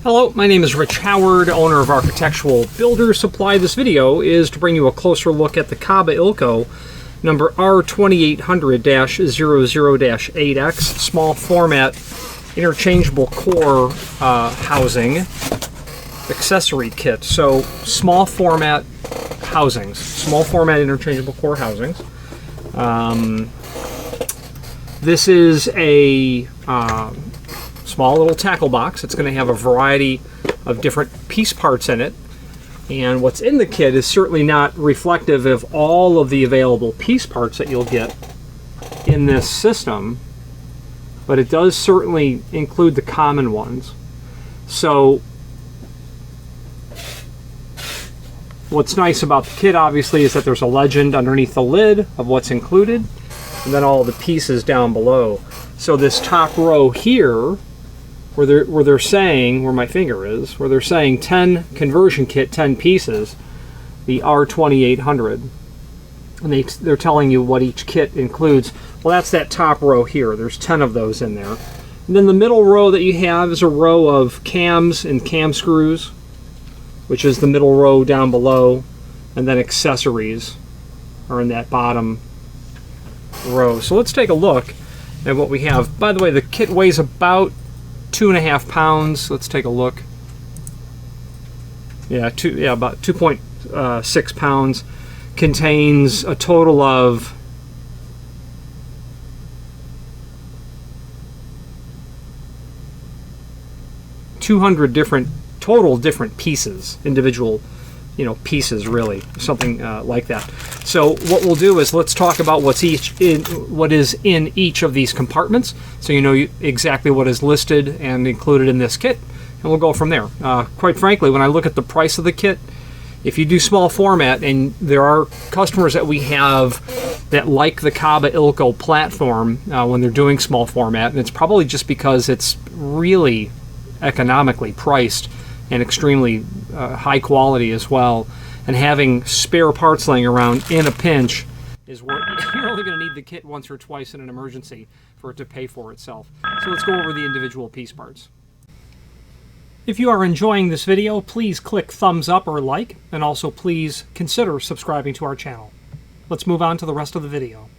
Hello, my name is Rich Howard, owner of Architectural Builder Supply. This video is to bring you a closer look at the Kaba Ilco number R2800-00-8X small format interchangeable core housing accessory kit. So small format housings, small format interchangeable core housings. This is a small little tackle box. It's going to have a variety of different piece parts in it, and what's in the kit is certainly not reflective of all of the available piece parts that you'll get in this system, but it does certainly include the common ones. So what's nice about the kit obviously is that there's a legend underneath the lid of what's included, and then all the pieces down below. So this top row here, where they're saying, where my finger is, where they're saying 10 conversion kit, 10 pieces, the R2800, and they're telling you what each kit includes. Well, that's that top row here. There's 10 of those in there. And then the middle row that you have is a row of cams and cam screws, which is the middle row down below, and then accessories are in that bottom row. So let's take a look at what we have. By the way, the kit weighs about 2.5 pounds. Let's take a look. Yeah, about 2.6 pounds. Contains a total of 200 different pieces, individual, pieces, really, something like that. So what we'll do is let's talk about what is in each of these compartments, so you know exactly what is listed and included in this kit, and we'll go from there. Quite frankly, when I look at the price of the kit, if you do small format, and there are customers that we have that like the Kaba Ilco platform when they're doing small format, and it's probably just because it's really economically priced and extremely high quality as well, and having spare parts laying around in a pinch is where you're only going to need the kit once or twice in an emergency for it to pay for itself. So let's go over the individual piece parts. If you are enjoying this video, please click thumbs up or like, and also please consider subscribing to our channel. Let's move on to the rest of the video.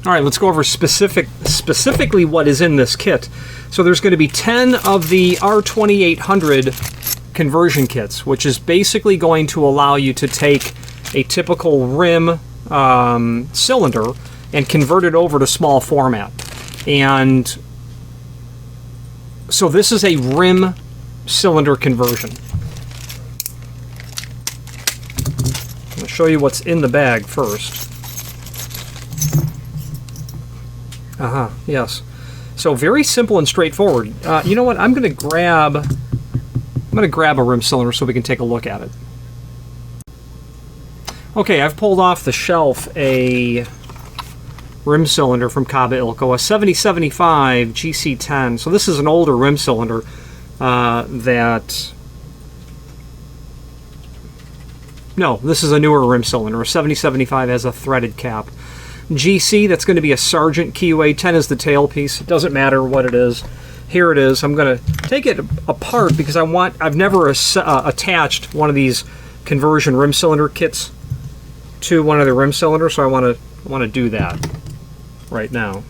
All right, let's go over specifically what is in this kit. So there's going to be 10 of the R2800 conversion kits, which is basically going to allow you to take a typical rim cylinder and convert it over to small format. And so this is a rim cylinder conversion. I'll show you what's in the bag first. Yes. So very simple and straightforward. You know what? I'm going to grab a rim cylinder so we can take a look at it. Okay, I've pulled off the shelf a rim cylinder from Kaba Ilco, a 7075 GC10. So this is an older rim cylinder No, this is a newer rim cylinder. A 7075 has a threaded cap. GC, that's going to be a Sargent keyway. 10 is the tailpiece. It doesn't matter what it is. Here it is. I'm going to take it apart because I've never attached one of these conversion rim cylinder kits to one of the rim cylinders, so I want to do that right now.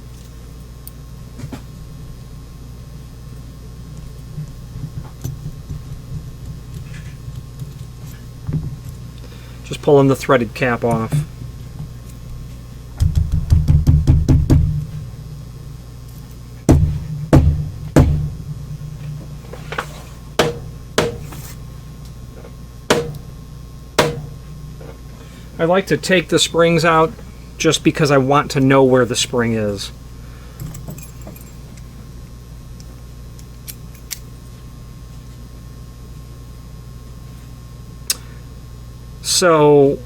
Just pulling the threaded cap off. I like to take the springs out just because I want to know where the spring is. So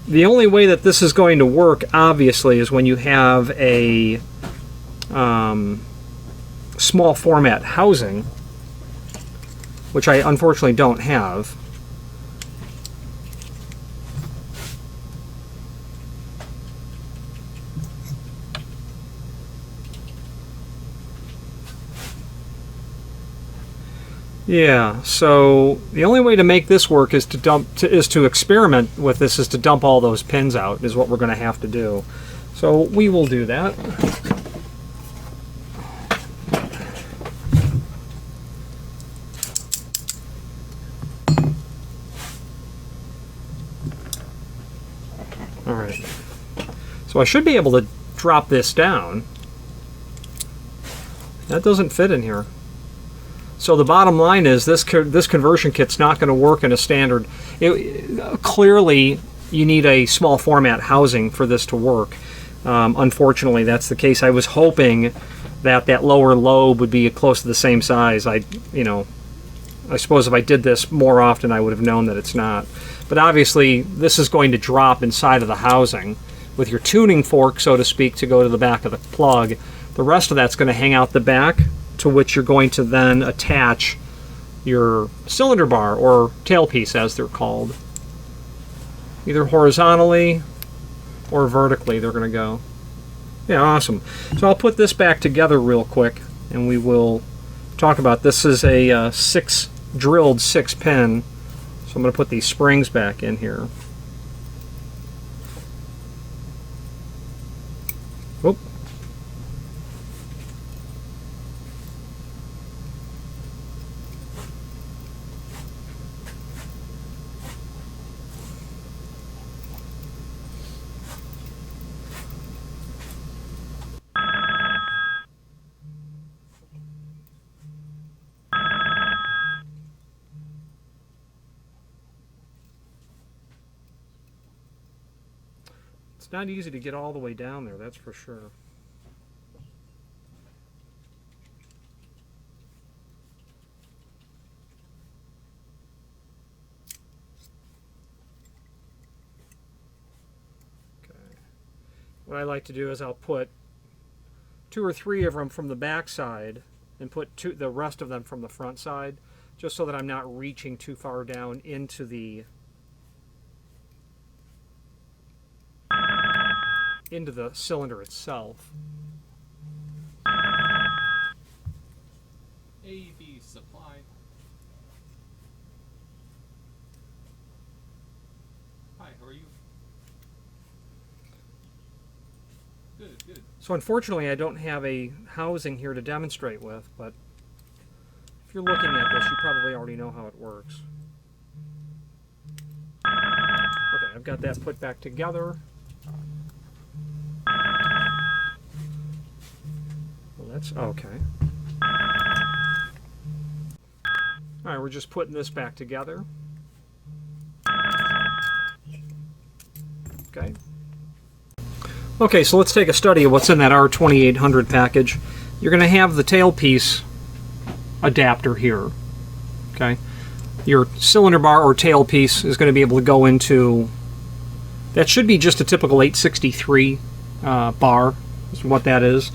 the only way that this is going to work, obviously, is when you have a small format housing, which I unfortunately don't have. Yeah, so the only way to make this work is to experiment with this, is to dump all those pins out, is what we're going to have to do. So we will do that. All right. So I should be able to drop this down. That doesn't fit in here. So the bottom line is this conversion kit's not going to work in a standard. Clearly, you need a small format housing for this to work. Unfortunately, that's the case. I was hoping that lower lobe would be close to the same size. I suppose if I did this more often, I would have known that it's not. But obviously, this is going to drop inside of the housing with your tuning fork, so to speak, to go to the back of the plug. The rest of that's going to hang out the back, to which you're going to then attach your cylinder bar or tailpiece, as they're called. Either horizontally or vertically they're going to go. Yeah, awesome. So I'll put this back together real quick and we will talk about this. Is a drilled 6 pin, so I'm going to put these springs back in here. Whoop. It's not easy to get all the way down there, that's for sure. Okay. What I like to do is I'll put 2 or 3 of them from the back side and put the rest of them from the front side, just so that I'm not reaching too far down into the cylinder itself. AV supply. Hi, how are you? Good, good. So unfortunately I don't have a housing here to demonstrate with, but if you're looking at this, you probably already know how it works. Okay, I've got that put back together. Well, that's okay. All right, we're just putting this back together. Okay. Okay, so let's take a study of what's in that R2800 package. You're going to have the tailpiece adapter here. Okay. Your cylinder bar or tailpiece is going to be able to go into, that should be just a typical 863 bar, is what that is.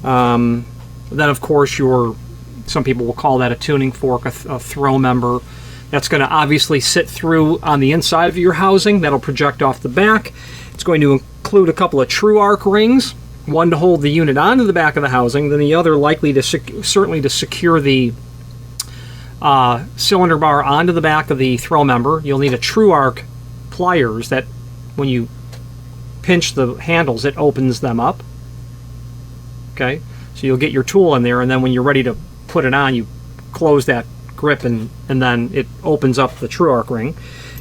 Then of course some people will call that a tuning fork, a throw member. That's going to obviously sit through on the inside of your housing. That'll project off the back. It's going to include a couple of true arc rings, one to hold the unit onto the back of the housing, then the other likely to certainly to secure the cylinder bar onto the back of the throw member. You'll need a true arc pliers that when you pinch the handles, it opens them up. Okay, so you'll get your tool in there, and then when you're ready to put it on, you close that grip and then it opens up the true arc ring.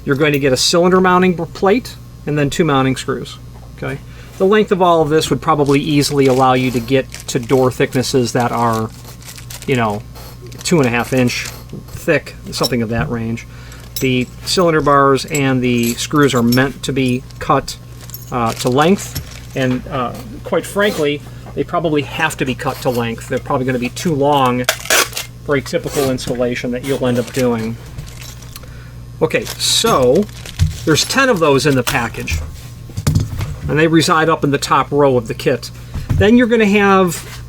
You're going to get a cylinder mounting plate and then 2 mounting screws. Okay, the length of all of this would probably easily allow you to get to door thicknesses that are, 2.5 inch thick, something of that range. The cylinder bars and the screws are meant to be cut to length, and quite frankly, they probably have to be cut to length. They're probably going to be too long for a typical installation that you'll end up doing. Okay, so there's 10 of those in the package, and they reside up in the top row of the kit. Then you're going to have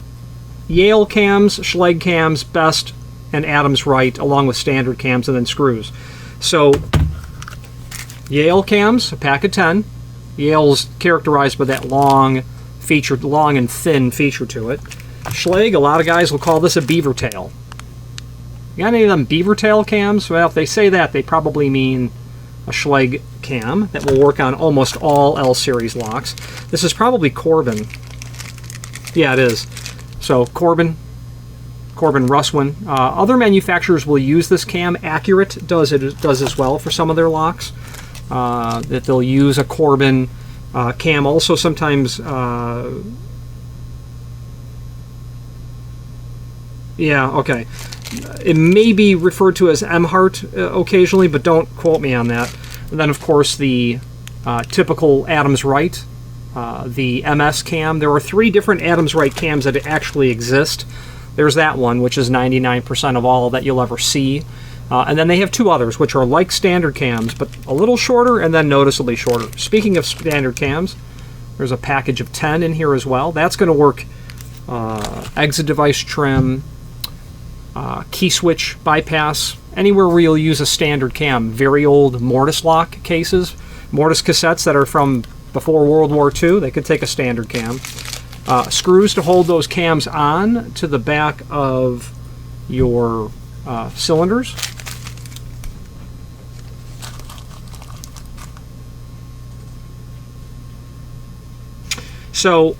Yale cams, Schlage cams, Best, and Adams Wright, along with standard cams and then screws. So Yale cams, a pack of 10. Yale's characterized by that long and thin feature to it. Schlage, a lot of guys will call this a beaver tail. You got any of them beaver tail cams? Well, if they say that, they probably mean a Schlage cam that will work on almost all L-series locks. This is probably Corbin. Yeah, it is. So Corbin Russwin. Other manufacturers will use this cam. Accurate does as well for some of their locks. That they'll use a Corbin cam. Also, sometimes, yeah, okay. It may be referred to as M-Hart occasionally, but don't quote me on that. And then, of course, the typical Adams Wright, the MS cam. There are 3 different Adams Wright cams that actually exist. There's that one, which is 99% of all that you'll ever see. And then they have 2 others, which are like standard cams, but a little shorter and then noticeably shorter. Speaking of standard cams, there's a package of 10 in here as well. That's going to work exit device trim, key switch bypass, anywhere where you'll use a standard cam. Very old Mortise lock cases, Mortise cassettes that are from before World War II, they could take a standard cam. Screws to hold those cams on to the back of your cylinders. So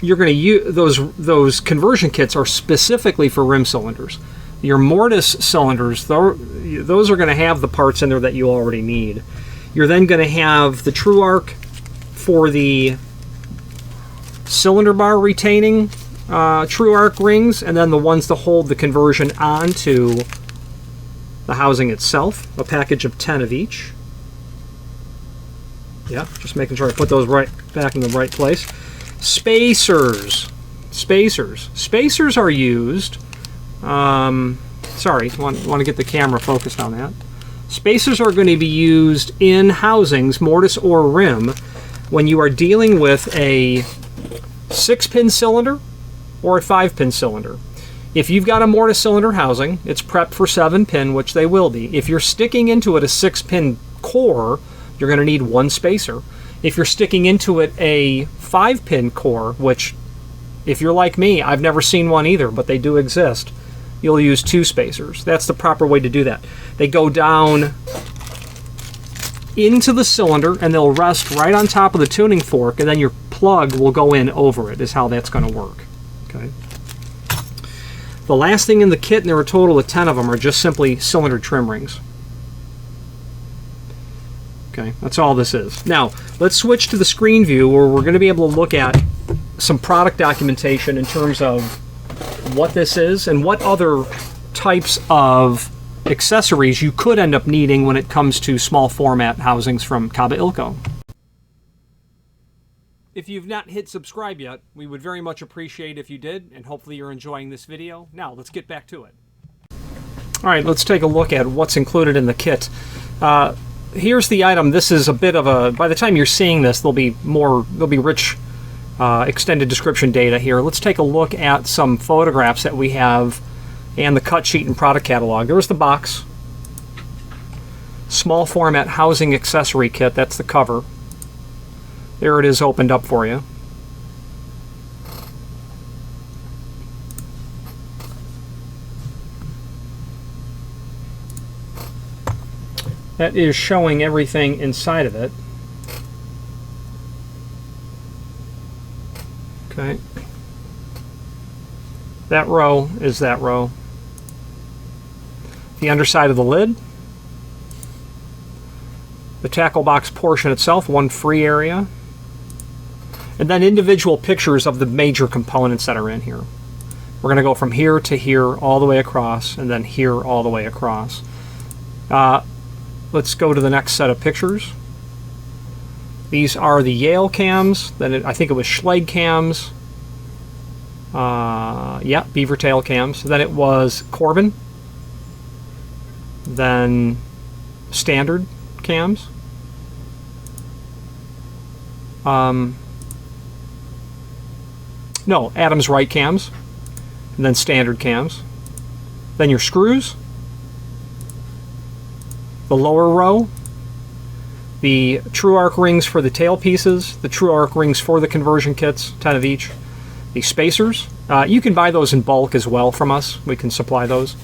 you're going to use those conversion kits are specifically for rim cylinders. Your Mortise cylinders, those are going to have the parts in there that you already need. You're then going to have the True Arc for the cylinder bar retaining True Arc rings, and then the ones to hold the conversion onto the housing itself. A package of 10 of each. Yeah, just making sure I put those right back in the right place. Spacers. Spacers are used. Sorry, want to get the camera focused on that. Spacers are going to be used in housings, mortise or rim, when you are dealing with a 6-pin cylinder or a 5-pin cylinder. If you've got a mortise cylinder housing, it's prepped for 7-pin, which they will be. If you're sticking into it a 6-pin core, you're going to need 1 spacer. If you're sticking into it a 5-pin core, which, if you're like me, I've never seen one either, but they do exist, you'll use 2 spacers. That's the proper way to do that. They go down into the cylinder, and they'll rest right on top of the tuning fork, and then your plug will go in over it, is how that's going to work. Okay. The last thing in the kit, and there are a total of 10 of them, are just simply cylinder trim rings. Okay, that's all this is. Now, let's switch to the screen view, where we're going to be able to look at some product documentation in terms of what this is and what other types of accessories you could end up needing when it comes to small format housings from Kaba Ilco. If you've not hit subscribe yet, we would very much appreciate if you did, and hopefully you're enjoying this video. Now, let's get back to it. Alright, let's take a look at what's included in the kit. Here's the item. This is a bit of a, by the time you're seeing this, there'll be rich extended description data here. Let's take a look at some photographs that we have and the cut sheet and product catalog. There's the box. Small format housing accessory kit, that's the cover. There it is opened up for you. That is showing everything inside of it. Okay. That row is that row. The underside of the lid. The tackle box portion itself, one free area. And then individual pictures of the major components that are in here. We're going to go from here to here all the way across, and then here all the way across. Let's go to the next set of pictures. These are the Yale cams. Then I think it was Schlage cams. Yeah, beaver tail cams. Then it was Corbin. Then standard cams. No, Adams Wright cams. And then standard cams. Then your screws. The lower row. The True Arc rings for the tail pieces. The True Arc rings for the conversion kits, 10 of each. The spacers. You can buy those in bulk as well from us. We can supply those.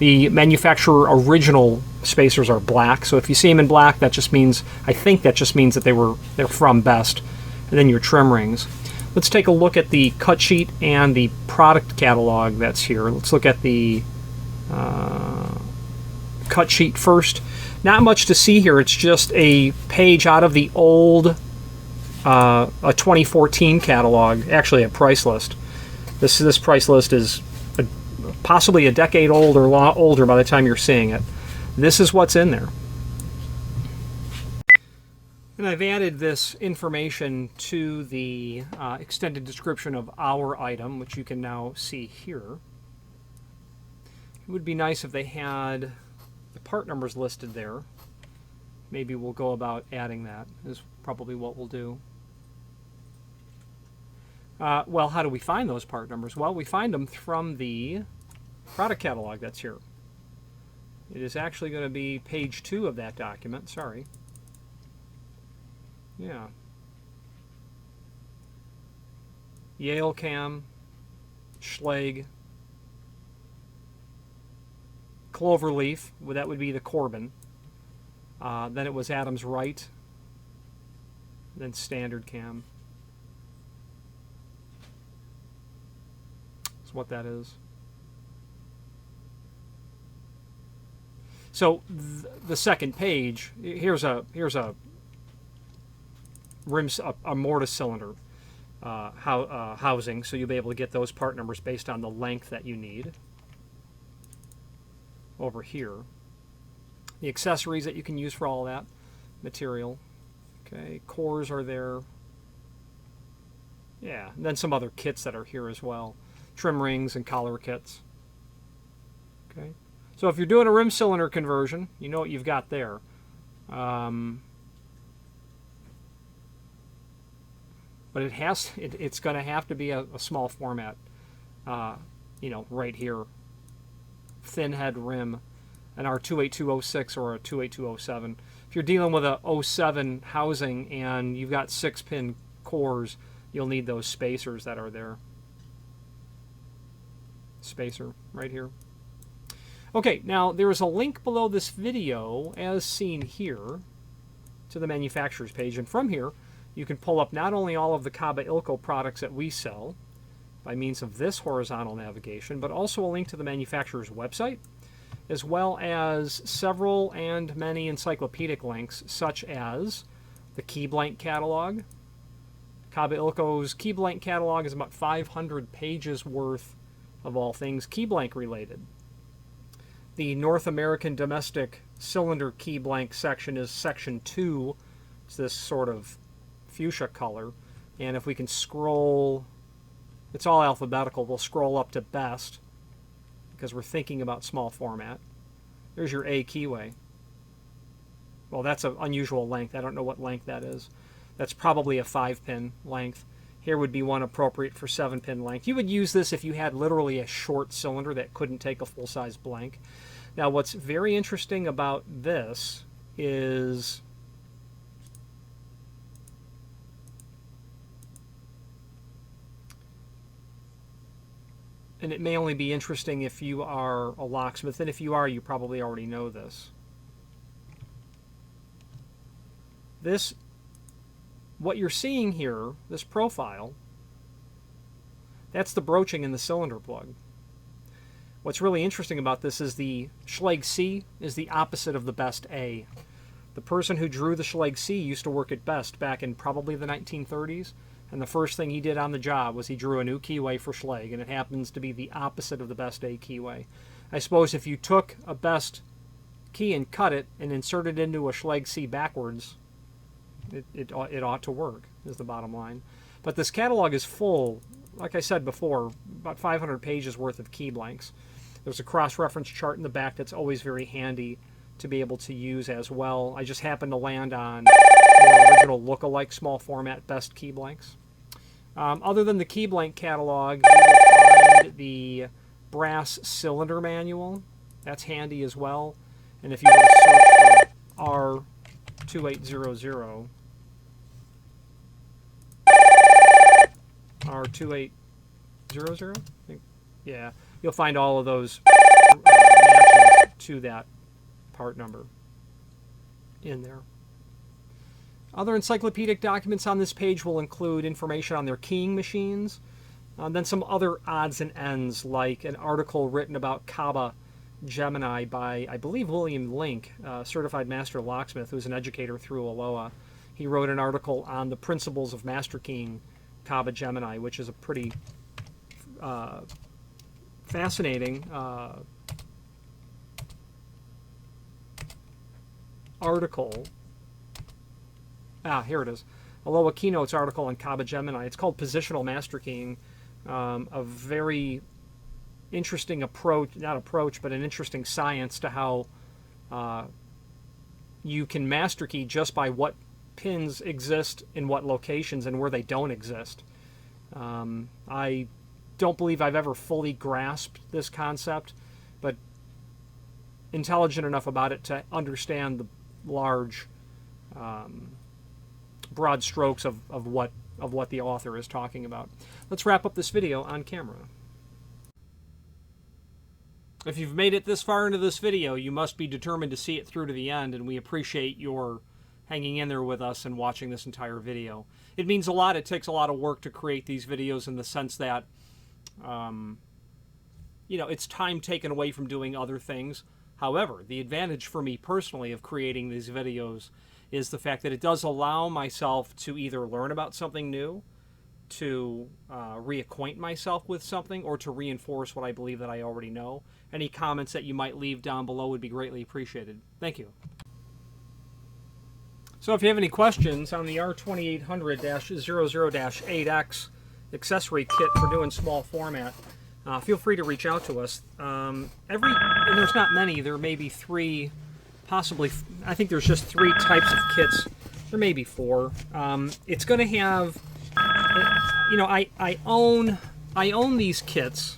The manufacturer original spacers are black, so if you see them in black, that just means, I think that just means that they're from Best. And then your trim rings. Let's take a look at the cut sheet and the product catalog that's here. Let's look at the cut sheet first. Not much to see here. It's just a page out of the old a 2014 catalog, actually a price list. This price list is possibly a decade old or a lot older by the time you're seeing it. This is what's in there. And I've added this information to the extended description of our item, which you can now see here. It would be nice if they had the part numbers listed there. Maybe we'll go about adding that, is probably what we'll do. Well, how do we find those part numbers? Well, we find them from the product catalog that's here. It is actually going to be page 2 of that document, sorry. Yeah. Yale Cam, Schlage, Cloverleaf, well, that would be the Corbin. Then it was Adams Wright, then Standard Cam. That's what that is. So the second page, here's a mortise cylinder housing, so you'll be able to get those part numbers based on the length that you need. Over here, the accessories that you can use for all that material. Okay, cores are there. Yeah, and then some other kits that are here as well. Trim rings and collar kits. Okay, so if you're doing a rim cylinder conversion, you know what you've got there. But it's going to have to be a small format, you know, right here. Thin head rim, an R28206 or a 28207. If you're dealing with a 07 housing and you've got 6-pin cores, you'll need those spacers that are there. Spacer right here. Okay, now there is a link below this video, as seen here, to the manufacturer's page, and from here you can pull up not only all of the Kaba Ilco products that we sell by means of this horizontal navigation, but also a link to the manufacturer's website, as well as several and many encyclopedic links, such as the key blank catalog. Kaba Ilco's key blank catalog is about 500 pages worth of all things key blank related. The North American domestic cylinder key blank section is section 2. It's this sort of fuchsia color, and if we can scroll, it's all alphabetical, we'll scroll up to Best because we're thinking about small format. There's your A keyway. Well, that's an unusual length. I don't know what length that is. That's probably a 5-pin length. Here would be one appropriate for 7-pin length. You would use this if you had literally a short cylinder that couldn't take a full-size blank. Now, what's very interesting about this is and it may only be interesting if you are a locksmith, and if you are, you probably already know this. What you're seeing here, this profile, that's the broaching in the cylinder plug. What's really interesting about this is the Schlage C is the opposite of the Best A. The person who drew the Schlage C used to work at Best back in probably the 1930s. And the first thing he did on the job was he drew a new keyway for Schlage, and it happens to be the opposite of the Best A keyway. I suppose if you took a Best key and cut it and inserted it into a Schlage C backwards, it ought to work, is the bottom line. But this catalog is full, like I said before, about 500 pages worth of key blanks. There's a cross-reference chart in the back that's always very handy to be able to use as well. I just happened to land on more original look-alike small format Best key blanks. Other than the key blank catalog, you will find the brass cylinder manual. That's handy as well. And if you were to search for R2800, R2800, yeah, you'll find all of those matching to that part number in there. Other encyclopedic documents on this page will include information on their keying machines, then some other odds and ends, like an article written about Kaba Gemini by, I believe, William Link, certified master locksmith, who's an educator through Aloha. He wrote an article on the principles of master keying Kaba Gemini, which is a pretty fascinating article. Here it is. Aloha Keynotes article on Kaba Gemini. It's called Positional Master Keying. A very interesting approach, not approach, but an interesting science to how you can master key just by what pins exist in what locations and where they don't exist. I don't believe I've ever fully grasped this concept, but intelligent enough about it to understand the large broad strokes of what the author is talking about. Let's wrap up this video on camera. If you've made it this far into this video, you must be determined to see it through to the end, and we appreciate your hanging in there with us and watching this entire video. It means a lot. It takes a lot of work to create these videos in the sense that, you know, it's time taken away from doing other things. However, the advantage for me personally of creating these videos is the fact that it does allow myself to either learn about something new, to reacquaint myself with something, or to reinforce what I believe that I already know. Any comments that you might leave down below would be greatly appreciated. Thank you. So if you have any questions on the R2800-00-8X accessory kit for doing small format, feel free to reach out to us. And there's not many. There may be three, possibly, I think there's just 3 types of kits. There may be 4. It's going to have, you know, I own these kits,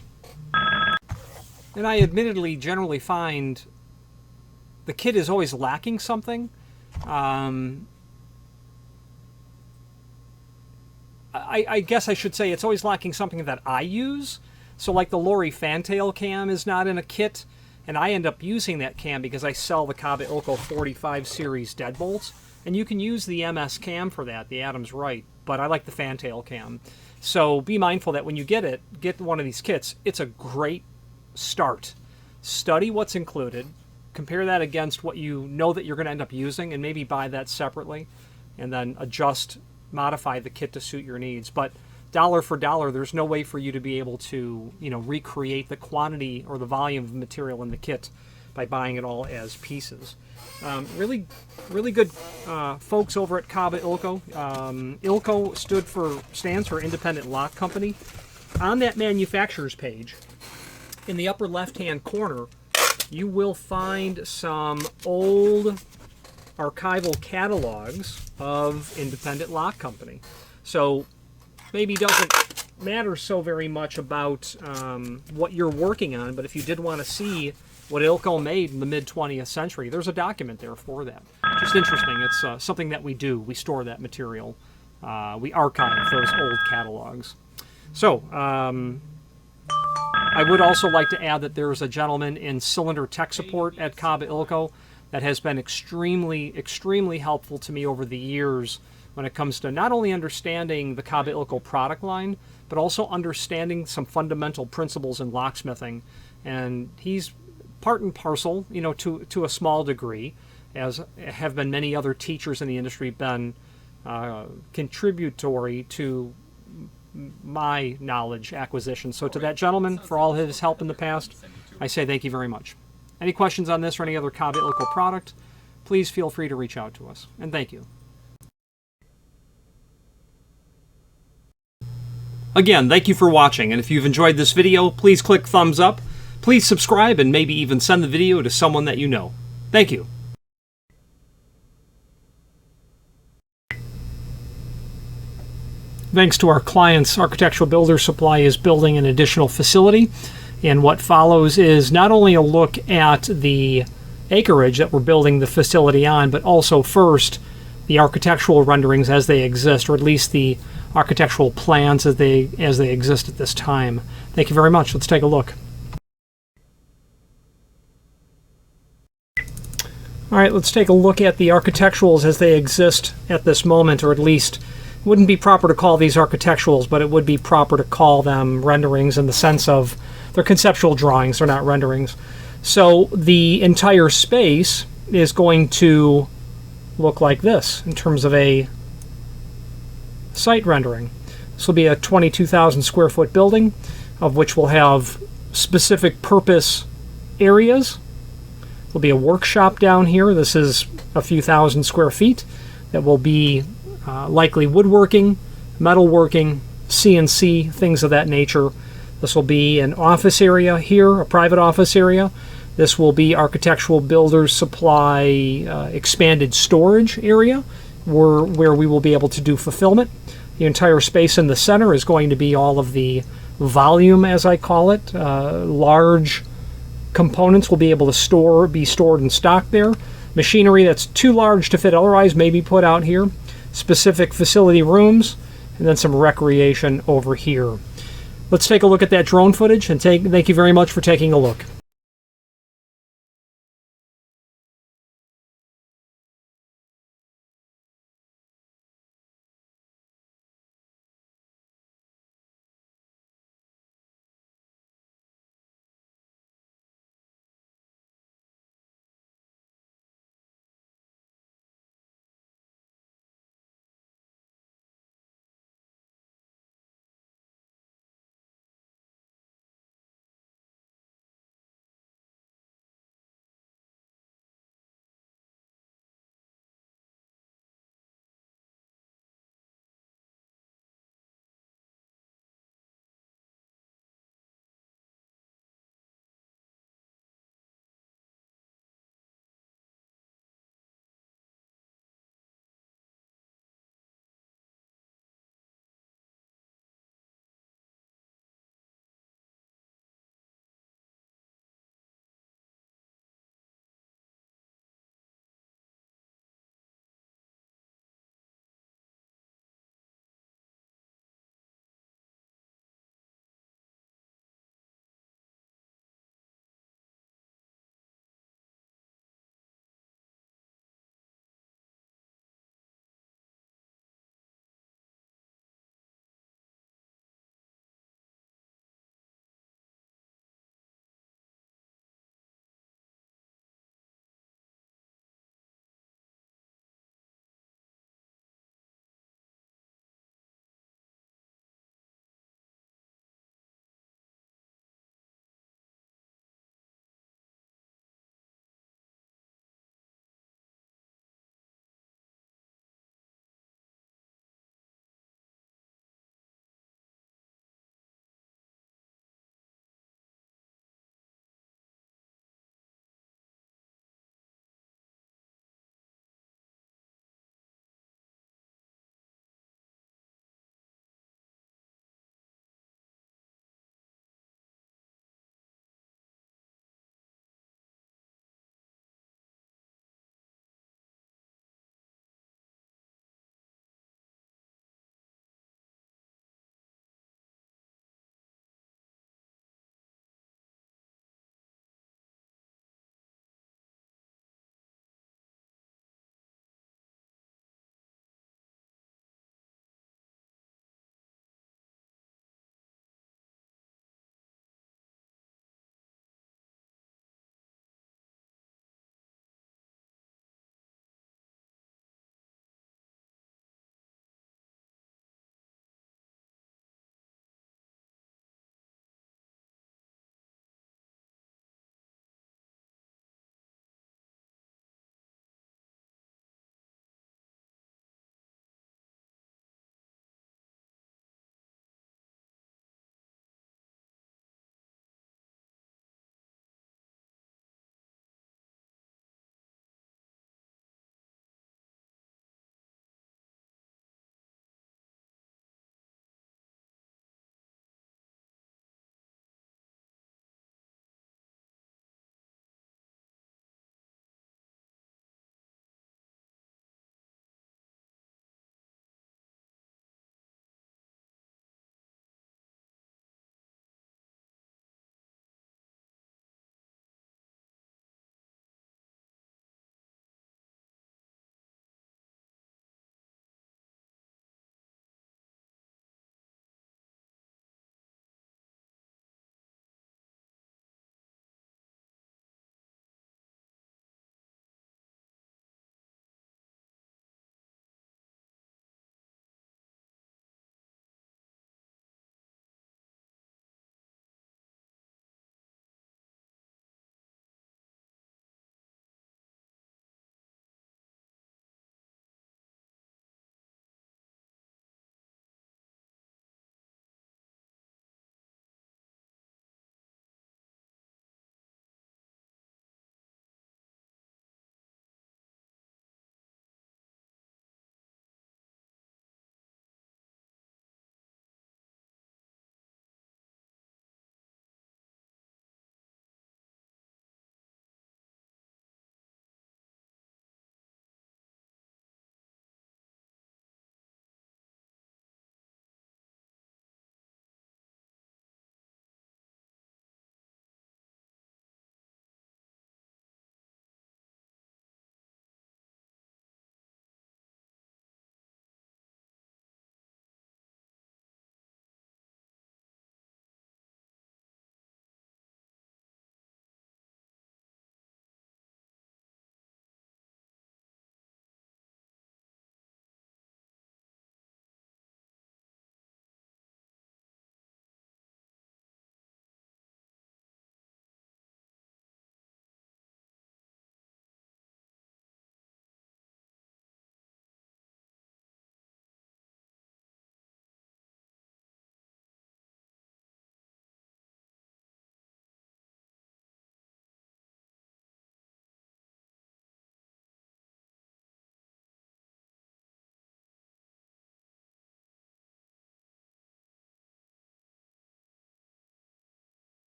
and I admittedly generally find the kit is always lacking something. I guess I should say it's always lacking something that I use. So like the Lori fantail cam is not in a kit, and I end up using that cam because I sell the Kaba Ilco 45 series deadbolts, and you can use the MS cam for that, the Adams Right, but I like the fantail cam. So be mindful that when you get one of these kits, it's a great start. Study what's included, compare that against what you know that you're going to end up using, and maybe buy that separately, and then modify the kit to suit your needs. But dollar for dollar, there's no way for you to be able to, you know, recreate the quantity or the volume of material in the kit by buying it all as pieces. Really good folks over at Kaba Ilco. Ilco stands for Independent Lock Company. On that manufacturer's page, in the upper left-hand corner, you will find some old archival catalogs of Independent Lock Company. So maybe doesn't matter so very much about what you're working on, but if you did want to see what Ilco made in the mid-20th century, there's a document there for that. Just interesting. It's something that we do. We store that material. We archive those old catalogs. So, I would also like to add that there's a gentleman in cylinder tech support at Kaba Ilco that has been extremely, extremely helpful to me over the years when it comes to not only understanding the Kaba Ilco product line, but also understanding some fundamental principles in locksmithing. And he's part and parcel, you know, to a small degree, as have been many other teachers in the industry, been contributory to my knowledge acquisition. So to that gentleman, for all his help in the past, I say thank you very much. Any questions on this or any other Kaba Ilco product, please feel free to reach out to us. And thank you. Again, thank you for watching, and if you've enjoyed this video, please click thumbs up, please subscribe, and maybe even send the video to someone that you know. Thank you. Thanks to our clients, Architectural Builder Supply is building an additional facility, and what follows is not only a look at the acreage that we're building the facility on, but also first the architectural renderings as they exist, or at least the architectural plans as they exist at this time. Thank you very much. Let's take a look. All right, let's take a look at the architecturals as they exist at this moment, or at least it wouldn't be proper to call these architecturals, but it would be proper to call them renderings in the sense of they're conceptual drawings, they're not renderings. So the entire space is going to look like this in terms of a site rendering. This will be a 22,000 square foot building, of which will have specific purpose areas. There'll be a workshop down here. This is a few thousand square feet that will be likely woodworking, metalworking, CNC, things of that nature. This will be an office area here, a private office area. This will be architectural builders supply expanded storage area where we will be able to do fulfillment. The entire space in the center is going to be all of the volume, as I call it. Large components will be able to be stored and stocked there. Machinery that's too large to fit otherwise may be put out here. Specific facility rooms, and then some recreation over here. Let's take a look at that drone footage, and thank you very much for taking a look.